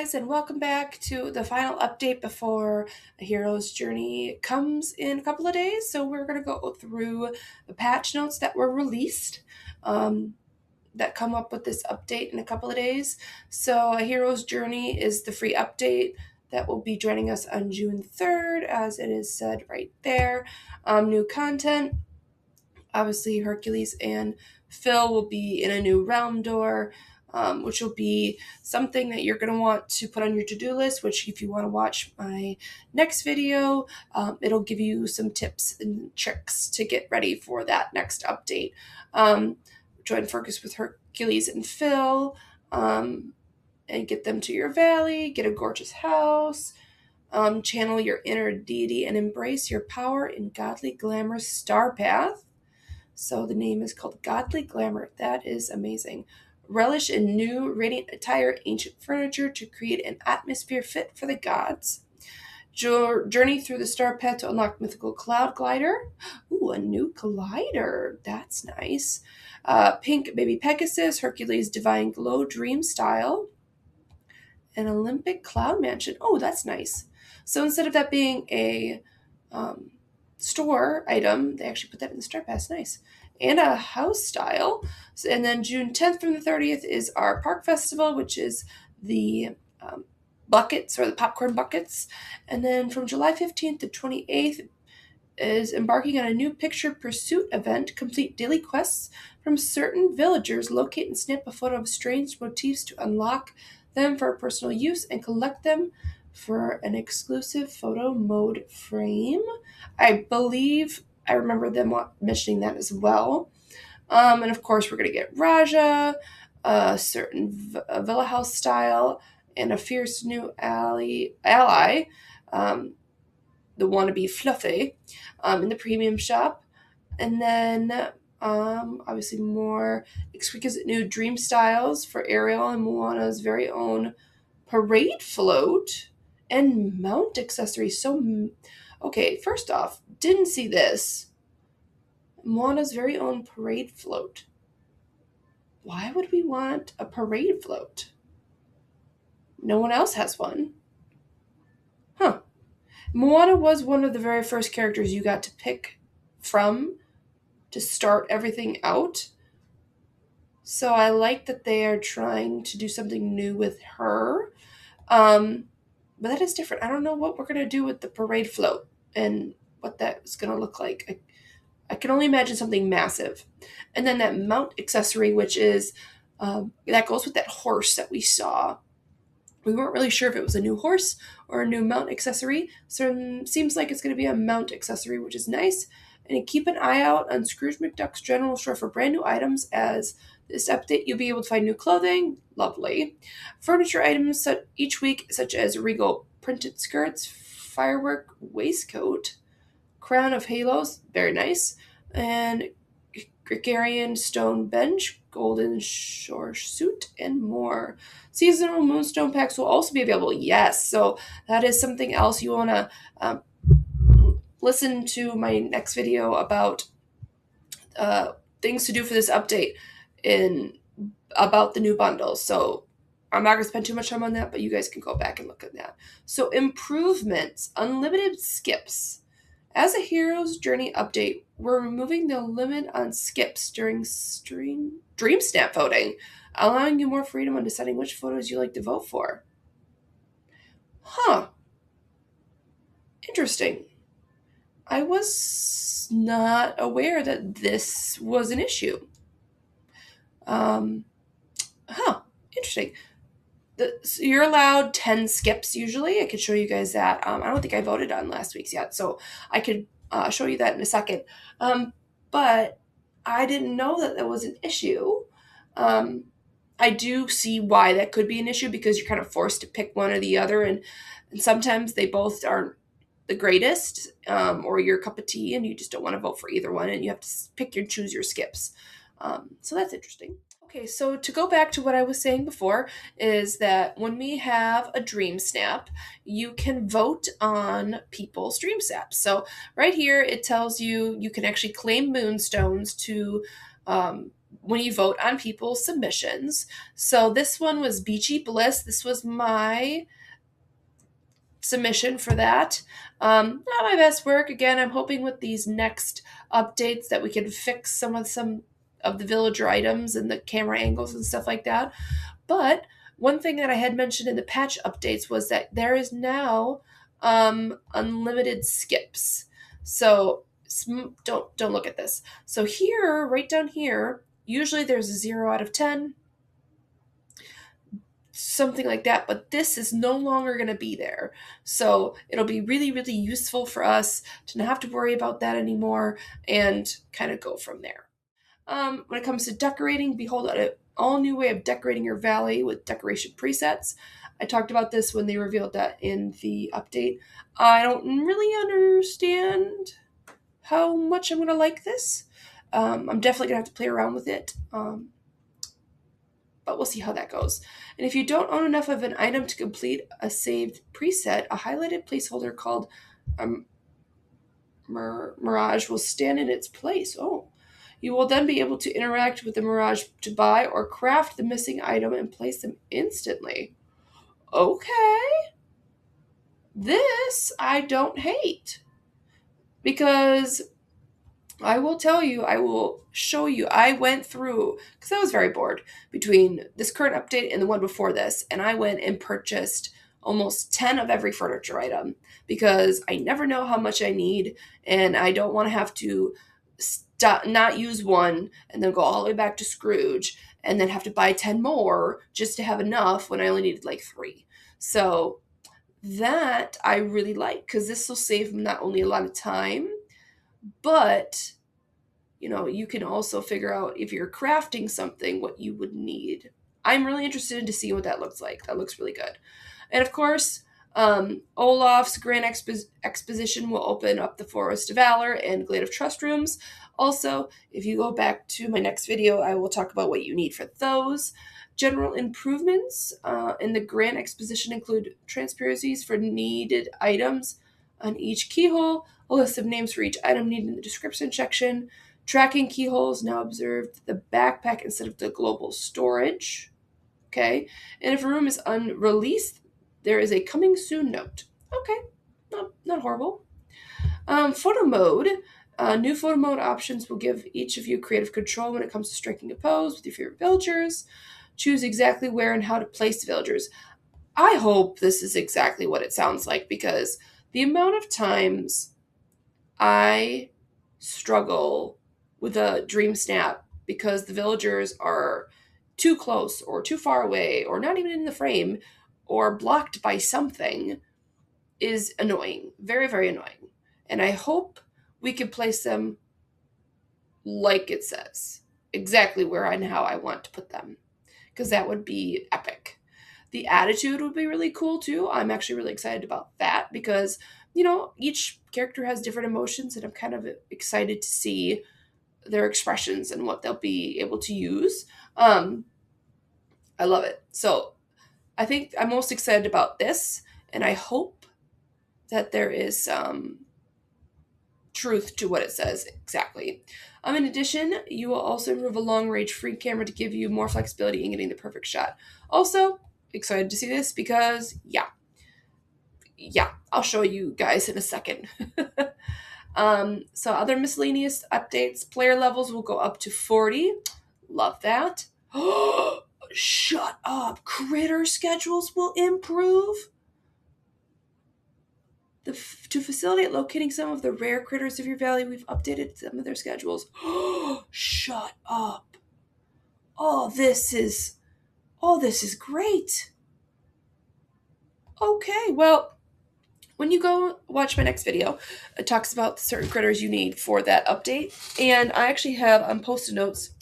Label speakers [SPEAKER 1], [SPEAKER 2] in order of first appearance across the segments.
[SPEAKER 1] guys, and welcome back to the final update before a hero's journey comes in a couple of days. So we're going to go through the patch notes that were released that come up with this update in a couple of days. So a hero's journey is the free update that will be joining us on June 3rd, as it is said right there. New content. Obviously, Hercules and Phil will be in a new realm door, which will be something that you're going to want to put on your to-do list, which if you want to watch my next video, it'll give you some tips and tricks to get ready for that next update. Join Focus with Hercules and Phil, and get them to your valley, get a gorgeous house, channel your inner deity, and embrace your power in godly Glamor Star Path. So the name is called Godly Glamour. That is amazing. Relish in new, radiant attire, ancient furniture to create an atmosphere fit for the gods. Journey through the star path to unlock Mythical Cloud Glider. Ooh, a new glider. That's nice. Pink Baby Pegasus, Hercules Divine Glow Dream Style. An Olympic Cloud Mansion. Oh, that's nice. So instead of that being a store item, they actually put that in the Star Pass. Nice. And a house style. And then June 10th from the 30th is our park festival, which is the buckets or the popcorn buckets. And then from July 15th to 28th is embarking on a new picture pursuit event. Complete daily quests from certain villagers. Locate and snap a photo of strange motifs to unlock them for personal use and collect them for an exclusive photo mode frame. I believe I remember them mentioning that as well. And of course, we're going to get Raja, a certain Villa House style, and a fierce new ally, the wannabe Fluffy, in the premium shop. And then obviously more exquisite new dream styles for Ariel and Moana's very own parade float and mount accessories. So, okay, first off, didn't see this. Moana's very own parade float. Why would we want a parade float? No one else has one. Huh. Moana was one of the very first characters you got to pick from to start everything out. So I like that they are trying to do something new with her. But that is different. I don't know what we're going to do with the parade float and what that's going to look like. I can only imagine something massive. And then that mount accessory, which is, that goes with that horse that we saw. We weren't really sure if it was a new horse or a new mount accessory. So it seems like it's going to be a mount accessory, which is nice. And keep an eye out on Scrooge McDuck's general store for brand new items. As this update, you'll be able to find new clothing. Lovely. Furniture items each week, such as regal printed skirts, firework waistcoat, crown of halos, very nice, and Gregarian stone bench, golden shore suit, and more. Seasonal moonstone packs will also be available. Yes, so that is something else you want to listen to my next video about things to do for this update about the new bundles. So I'm not going to spend too much time on that, but you guys can go back and look at that. So improvements, unlimited skips. As a hero's journey update, we're removing the limit on skips during Dream Snap voting, allowing you more freedom on deciding which photos you like to vote for. Huh. Interesting. I was not aware that this was an issue. Interesting. So you're allowed 10 skips usually. I could show you guys that. I don't think I voted on last week's yet, so I could show you that in a second. But I didn't know that was an issue. I do see why that could be an issue, because you're kind of forced to pick one or the other, and sometimes they both aren't the greatest, or your cup of tea, and you just don't want to vote for either one, and you have to pick and choose your skips. So that's interesting. Okay, so to go back to what I was saying before, is that when we have a dream snap, you can vote on people's dream snaps. So right here, it tells you you can actually claim moonstones to when you vote on people's submissions. So this one was Beachy Bliss. This was my submission for that. Not my best work. Again, I'm hoping with these next updates that we can fix some of the villager items and the camera angles and stuff like that. But one thing that I had mentioned in the patch updates was that there is now unlimited skips. So don't look at this. So here, right down here, usually there's a 0 out of 10, something like that, but this is no longer going to be there. So it'll be really, really useful for us to not have to worry about that anymore and kind of go from there. When it comes to decorating, behold an all new way of decorating your valley with decoration presets. I talked about this when they revealed that in the update. I don't really understand how much I'm going to like this. I'm definitely going to have to play around with it. But we'll see how that goes. And if you don't own enough of an item to complete a saved preset, a highlighted placeholder called Mirage will stand in its place. Oh. You will then be able to interact with the Mirage to buy or craft the missing item and place them instantly. Okay. This I don't hate. Because I will tell you, I will show you. I went through, because I was very bored between this current update and the one before this, and I went and purchased almost 10 of every furniture item because I never know how much I need, and I don't want to have to not use one and then go all the way back to Scrooge and then have to buy 10 more just to have enough when I only needed like 3. So that I really like because this will save not only a lot of time, but you can also figure out if you're crafting something what you would need. I'm really interested to see what that looks like. That looks really good. And of course, Olaf's Grand Exposition will open up the Forest of Valor and Glade of Trust rooms. Also, if you go back to my next video, I will talk about what you need for those. General improvements in the Grand Exposition include transparencies for needed items on each keyhole, a list of names for each item needed in the description section, tracking keyholes now observed the backpack instead of the global storage. Okay, and if a room is unreleased, there is a coming soon note. Okay, not horrible. Photo mode. New photo mode options will give each of you creative control when it comes to striking a pose with your favorite villagers. Choose exactly where and how to place the villagers. I hope this is exactly what it sounds like because the amount of times I struggle with a dream snap because the villagers are too close or too far away or not even in the frame or blocked by something is annoying. Very, very annoying. And I hope we can place them like it says, exactly where and how I want to put them, because that would be epic. The attitude would be really cool too. I'm actually really excited about that because, each character has different emotions and I'm kind of excited to see their expressions and what they'll be able to use. I love it. So I think I'm most excited about this, and I hope that there is some truth to what it says exactly. In addition, you will also improve a long-range free camera to give you more flexibility in getting the perfect shot. Also, excited to see this because, yeah, I'll show you guys in a second. So other miscellaneous updates, player levels will go up to 40. Love that. Shut up. Critter schedules will improve. To facilitate locating some of the rare critters of your valley, we've updated some of their schedules. Shut up. This is great. Okay, well, when you go watch my next video, it talks about certain critters you need for that update. And I actually have on Post-it notes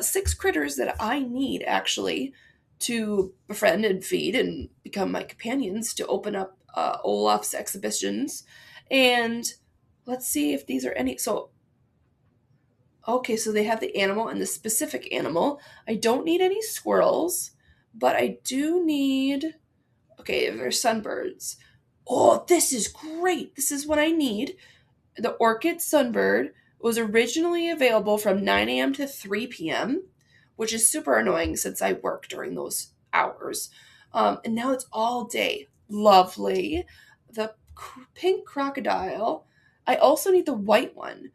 [SPEAKER 1] 6 critters that I need actually to befriend and feed and become my companions to open up Olaf's exhibitions. And let's see if these are any. So, okay, so they have the animal and the specific animal. I don't need any squirrels, but I do need. Okay, there's sunbirds. Oh, this is great. This is what I need. The orchid sunbird was originally available from 9 a.m. to 3 p.m., which is super annoying since I work during those hours. And now it's all day. Lovely. The pink crocodile. I also need the white one.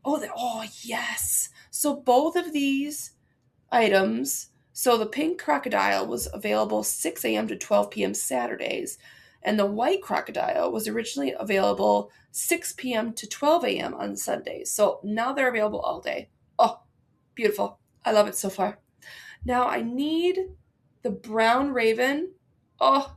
[SPEAKER 1] Oh, yes. So both of these items. So the pink crocodile was available 6 a.m. to 12 p.m. Saturdays, and the white crocodile was originally available 6 p.m. to 12 a.m. on Sundays. So now they're available all day. Oh, beautiful. I love it so far. Now I need the brown raven. Oh,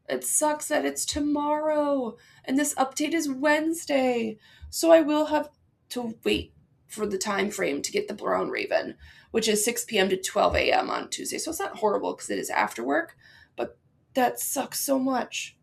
[SPEAKER 1] it sucks that it's tomorrow and this update is Wednesday. So I will have to wait for the time frame to get the brown raven, which is 6 p.m. to 12 a.m. on Tuesday. So it's not horrible because it is after work, but that sucks so much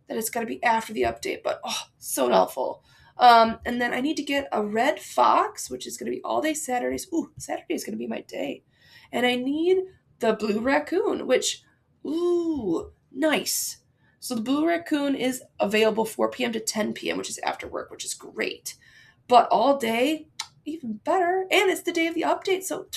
[SPEAKER 1] that it's got to be after the update. But oh, so helpful. And then I need to get a red fox, which is going to be all day Saturdays. Ooh, Saturday is going to be my day. And I need the blue raccoon, which, ooh, nice. So the blue raccoon is available 4 p.m. to 10 p.m., which is after work, which is great. But all day, even better. And it's the day of the update, so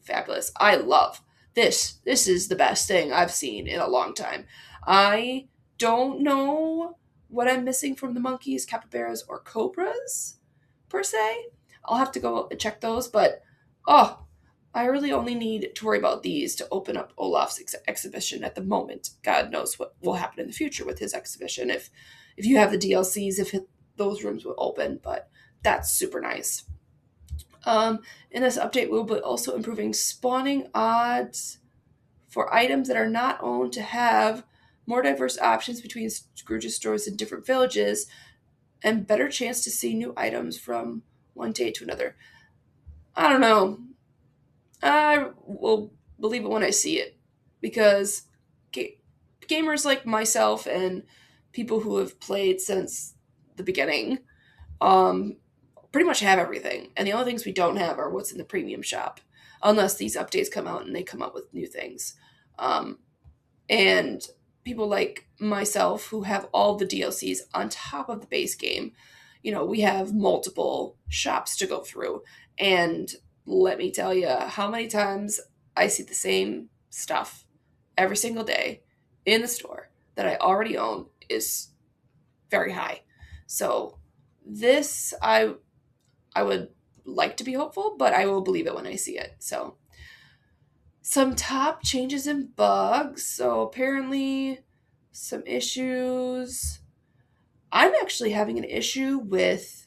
[SPEAKER 1] fabulous. I love this. This is the best thing I've seen in a long time. I don't know what I'm missing from the monkeys, capybaras, or cobras, per se. I'll have to go and check those, but oh, I really only need to worry about these to open up Olaf's exhibition at the moment. God knows what will happen in the future with his exhibition if you have the DLCs, if those rooms will open, but that's super nice. In this update, we'll be also improving spawning odds for items that are not owned to have more diverse options between Scrooge's stores in different villages, and better chance to see new items from one day to another. I don't know. I will believe it when I see it, because gamers like myself and people who have played since the beginning pretty much have everything. And the only things we don't have are what's in the premium shop, unless these updates come out and they come up with new things. And people like myself who have all the DLCs on top of the base game, we have multiple shops to go through. And let me tell you how many times I see the same stuff every single day in the store that I already own is very high. So this, I would like to be hopeful, but I will believe it when I see it. So some top changes and bugs. So apparently some issues. I'm actually having an issue with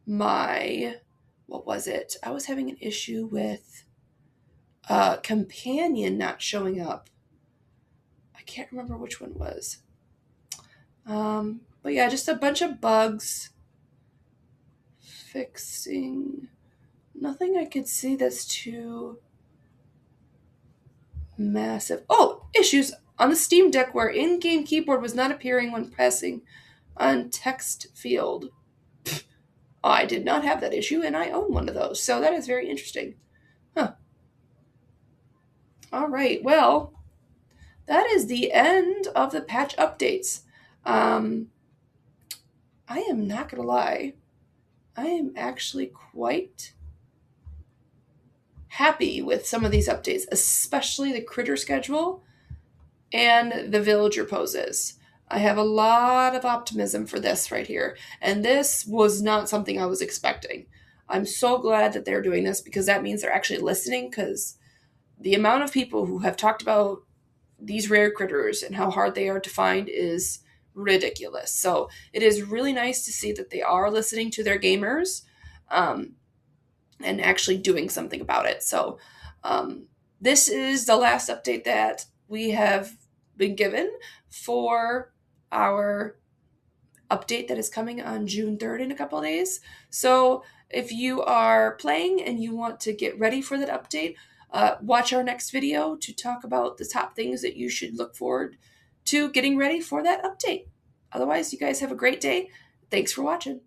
[SPEAKER 1] what was it? I was having an issue with companion not showing up. I can't remember which one it was. But yeah, just a bunch of bugs. Fixing. Nothing I could see that's too massive. Oh, issues on the Steam Deck where in-game keyboard was not appearing when pressing on text field. I did not have that issue, and I own one of those, so that is very interesting. Huh. All right, well, that is the end of the patch updates. I am not going to lie. I am actually quite happy with some of these updates, especially the critter schedule and the villager poses. I have a lot of optimism for this right here. And this was not something I was expecting. I'm so glad that they're doing this, because that means they're actually listening, because the amount of people who have talked about these rare critters and how hard they are to find is ridiculous. So it is really nice to see that they are listening to their gamers and actually doing something about it. So this is the last update that we have been given for our update that is coming on June 3rd in a couple of days. So if you are playing and you want to get ready for that update, watch our next video to talk about the top things that you should look forward to getting ready for that update. Otherwise, you guys have a great day. Thanks for watching.